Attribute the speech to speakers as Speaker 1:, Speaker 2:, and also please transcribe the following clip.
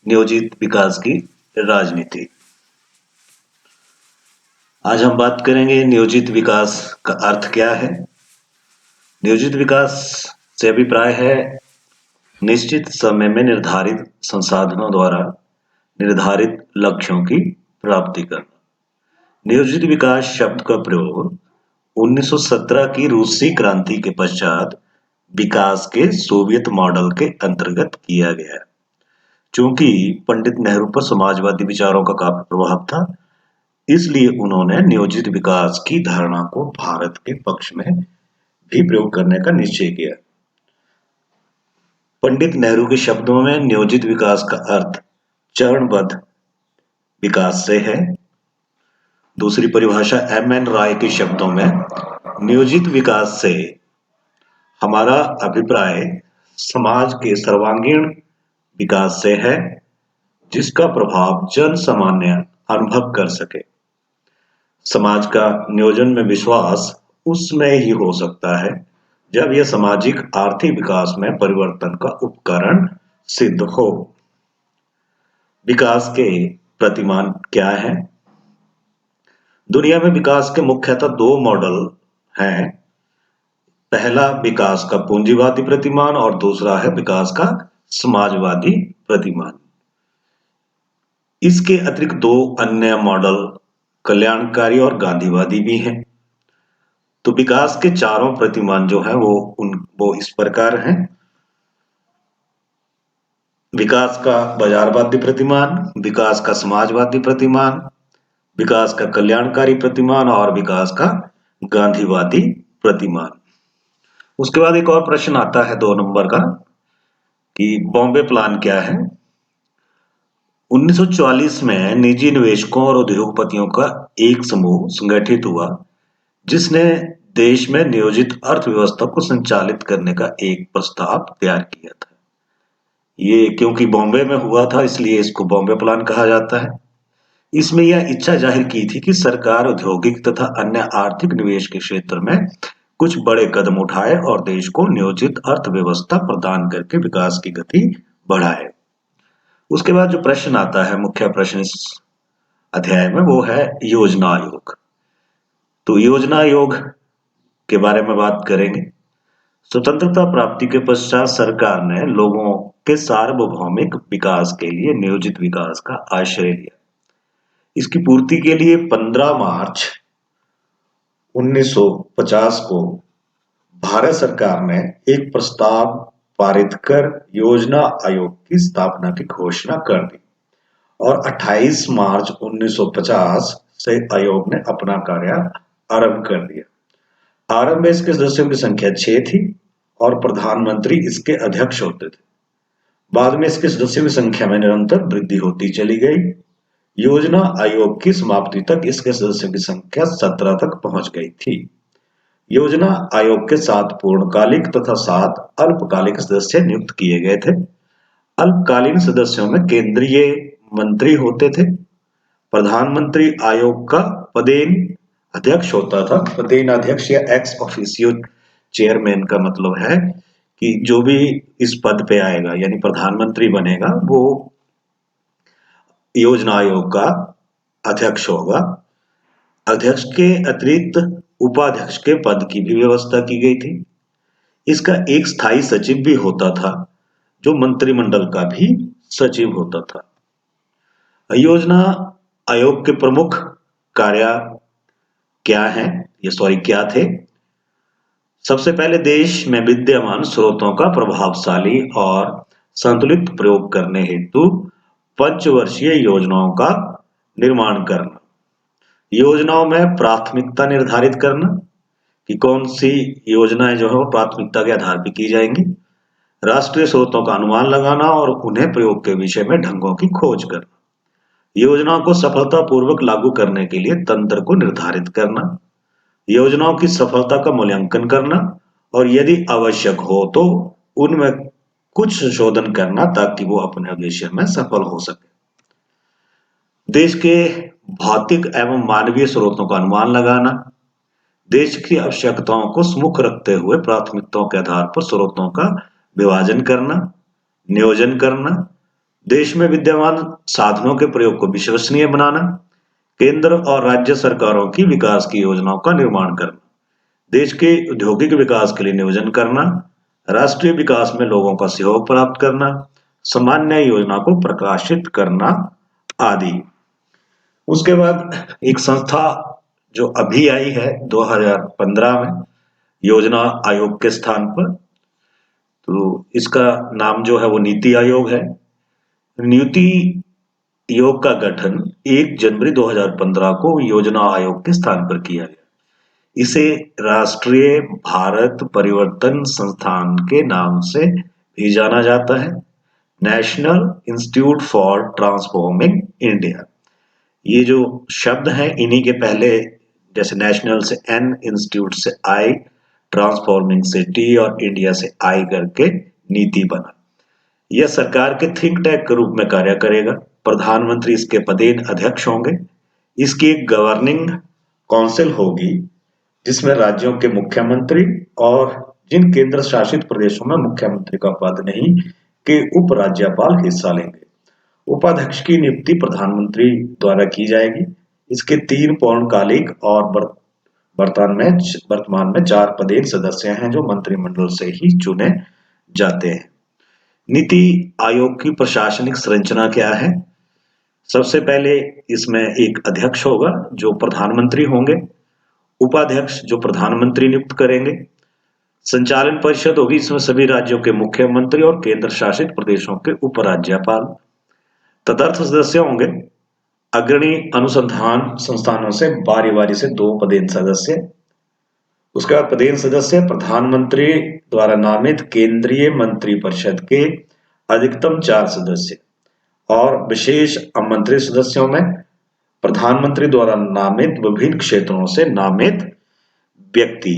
Speaker 1: नियोजित विकास की राजनीति। आज हम बात करेंगे नियोजित विकास का अर्थ क्या है। नियोजित विकास से अभिप्राय है निश्चित समय में निर्धारित संसाधनों द्वारा निर्धारित लक्ष्यों की प्राप्ति करना। नियोजित विकास शब्द का प्रयोग 1917 की रूसी क्रांति के पश्चात विकास के सोवियत मॉडल के अंतर्गत किया गया। चूंकि पंडित नेहरू पर समाजवादी विचारों का काफी प्रभाव था, इसलिए उन्होंने नियोजित विकास की धारणा को भारत के पक्ष में भी प्रयोग करने का निश्चय किया। पंडित नेहरू के शब्दों में नियोजित विकास का अर्थ चरणबद्ध विकास से है। दूसरी परिभाषा एम.एन. राय के शब्दों में नियोजित विकास से हमारा अभिप्राय समाज के सर्वांगीण विकास से है, जिसका प्रभाव जन सामान्य अनुभव कर सके। समाज का नियोजन में विश्वास उसमें ही हो सकता है जब यह सामाजिक आर्थिक विकास में परिवर्तन का उपकरण सिद्ध हो। विकास के प्रतिमान क्या है? दुनिया में विकास के मुख्यतः दो मॉडल हैं। पहला विकास का पूंजीवादी प्रतिमान और दूसरा है विकास का समाजवादी प्रतिमान। इसके अतिरिक्त दो अन्य मॉडल कल्याणकारी और गांधीवादी भी हैं। तो विकास के चारों प्रतिमान जो है वो इस प्रकार हैं। विकास का बाजारवादी प्रतिमान, विकास का समाजवादी प्रतिमान, विकास का कल्याणकारी प्रतिमान और विकास का गांधीवादी प्रतिमान। उसके बाद एक और प्रश्न आता है 2 नंबर का कि बॉम्बे प्लान क्या है। 1944 में निजी निवेशकों और उद्योगपतियों का एक समूह संगठित हुआ, जिसने देश में नियोजित अर्थव्यवस्था को संचालित करने का एक प्रस्ताव तैयार किया था। ये क्योंकि बॉम्बे में हुआ था, इसलिए इसको बॉम्बे प्लान कहा जाता है। इसमें यह इच्छा जाहिर की थी कि सरकार औद्योगिक तथा अन्य आर्थिक निवेश के क्षेत्र में कुछ बड़े कदम उठाए और देश को नियोजित अर्थव्यवस्था प्रदान करके विकास की गति बढ़ाए। उसके बाद जो प्रश्न आता है, मुख्य प्रश्न इस अध्याय में, वो है योजना आयोग। तो योजना आयोग के बारे में बात करेंगे। स्वतंत्रता प्राप्ति के पश्चात सरकार ने लोगों के सार्वभौमिक विकास के लिए नियोजित विकास का आश्रय लिया। इसकी पूर्ति के लिए 15 मार्च 1950 को भारत सरकार ने एक प्रस्ताव पारित कर योजना आयोग की स्थापना की घोषणा कर दी और 28 मार्च 1950 से आयोग ने अपना कार्य आरंभ कर दिया। आरंभ में इसके सदस्यों की संख्या 6 थी और प्रधानमंत्री इसके अध्यक्ष होते थे। बाद में इसके सदस्यों की संख्या में निरंतर वृद्धि होती चली गई। योजना आयोग की समाप्ति तक इसके सदस्यों की संख्या 17 तक पहुंच गई थी। योजना आयोग के 7 पूर्णकालिक तथा 7 अल्पकालिक सदस्य नियुक्त किए गए थे। अल्पकालीन सदस्यों में केंद्रीय मंत्री होते थे। प्रधानमंत्री आयोग का पदेन अध्यक्ष होता था। पदेन अध्यक्ष या एक्स ऑफिसियो चेयरमैन का मतलब है कि जो भी इस पद पे आएगा, यानी प्रधानमंत्री बनेगा, वो योजना आयोग का अध्यक्ष होगा। अध्यक्ष के अतिरिक्त उपाध्यक्ष के पद की भी व्यवस्था की गई थी। इसका एक स्थायी सचिव भी होता था, जो मंत्रिमंडल का भी सचिव होता था। योजना आयोग के प्रमुख कार्य क्या थे? सबसे पहले देश में विद्यमान स्रोतों का प्रभावशाली और संतुलित प्रयोग करने हेतु पंचवर्षीय योजनाओं का निर्माण करना। योजनाओं में प्राथमिकता निर्धारित करना कि कौन सी योजनाएं जो है वो प्राथमिकता के आधार पर की जाएंगी। राष्ट्रीय स्रोतों का अनुमान लगाना और उन्हें प्रयोग के विषय में ढंगों की खोज करना। योजनाओं को सफलतापूर्वक लागू करने के लिए तंत्र को निर्धारित करना। योजनाओं की सफलता का मूल्यांकन करना और यदि आवश्यक हो तो उनमें कुछ संशोधन करना ताकि वो अपने उद्देश्य में सफल हो सके। देश के भौतिक एवं मानवीय स्रोतों का अनुमान लगाना। देश की आवश्यकताओं को मुख्य रखते हुए प्राथमिकताओं के आधार पर स्रोतों का विभाजन करना, नियोजन करना, देश में विद्यमान साधनों के प्रयोग को विश्वसनीय बनाना, केंद्र और राज्य सरकारों की विकास की योजनाओं का निर्माण करना, देश के औद्योगिक विकास के लिए नियोजन करना, राष्ट्रीय विकास में लोगों का सहयोग प्राप्त करना, सामान्य योजना को प्रकाशित करना आदि। उसके बाद एक संस्था जो अभी आई है 2015 में योजना आयोग के स्थान पर, तो इसका नाम जो है वो नीति आयोग है। नीति आयोग का गठन 1 जनवरी 2015 को योजना आयोग के स्थान पर किया गया। इसे राष्ट्रीय भारत परिवर्तन संस्थान के नाम से भी जाना जाता है, national institute for transforming India. ये जो शब्द हैं इन्हीं के पहले, जैसे नेशनल से एन, इंस्टीट्यूट से आई, ट्रांसफॉर्मिंग से टी और इंडिया से आई करके नीति बना। यह सरकार के थिंक टैंक के रूप में कार्य करेगा। प्रधानमंत्री इसके पदेन अध्यक्ष होंगे। इसकी एक गवर्निंग काउंसिल होगी जिसमें राज्यों के मुख्यमंत्री और जिन केंद्र शासित प्रदेशों में मुख्यमंत्री का पद नहीं के उपराज्यपाल हिस्सा लेंगे। उपाध्यक्ष की नियुक्ति प्रधानमंत्री द्वारा की जाएगी। इसके 3 पूर्णकालिक और वर्तमान में 4 पदेन सदस्य हैं जो मंत्रिमंडल से ही चुने जाते हैं। नीति आयोग की प्रशासनिक संरचना क्या है? सबसे पहले इसमें एक अध्यक्ष होगा जो प्रधानमंत्री होंगे, उपाध्यक्ष जो प्रधानमंत्री नियुक्त करेंगे, संचालन परिषद होगी, इसमें सभी राज्यों के मुख्यमंत्री और केंद्र शासित प्रदेशों के उपराज्यपाल। तदर्थ सदस्य होंगे अग्रणी अनुसंधान संस्थानों से बारी बारी से 2 पदेन सदस्य। उसके बाद पदेन सदस्य प्रधानमंत्री द्वारा नामित केंद्रीय मंत्रिपरिषद के अधिकतम 4 सदस्य और विशेष आमंत्रित सदस्यों में प्रधानमंत्री द्वारा नामित विभिन्न क्षेत्रों से नामित व्यक्ति।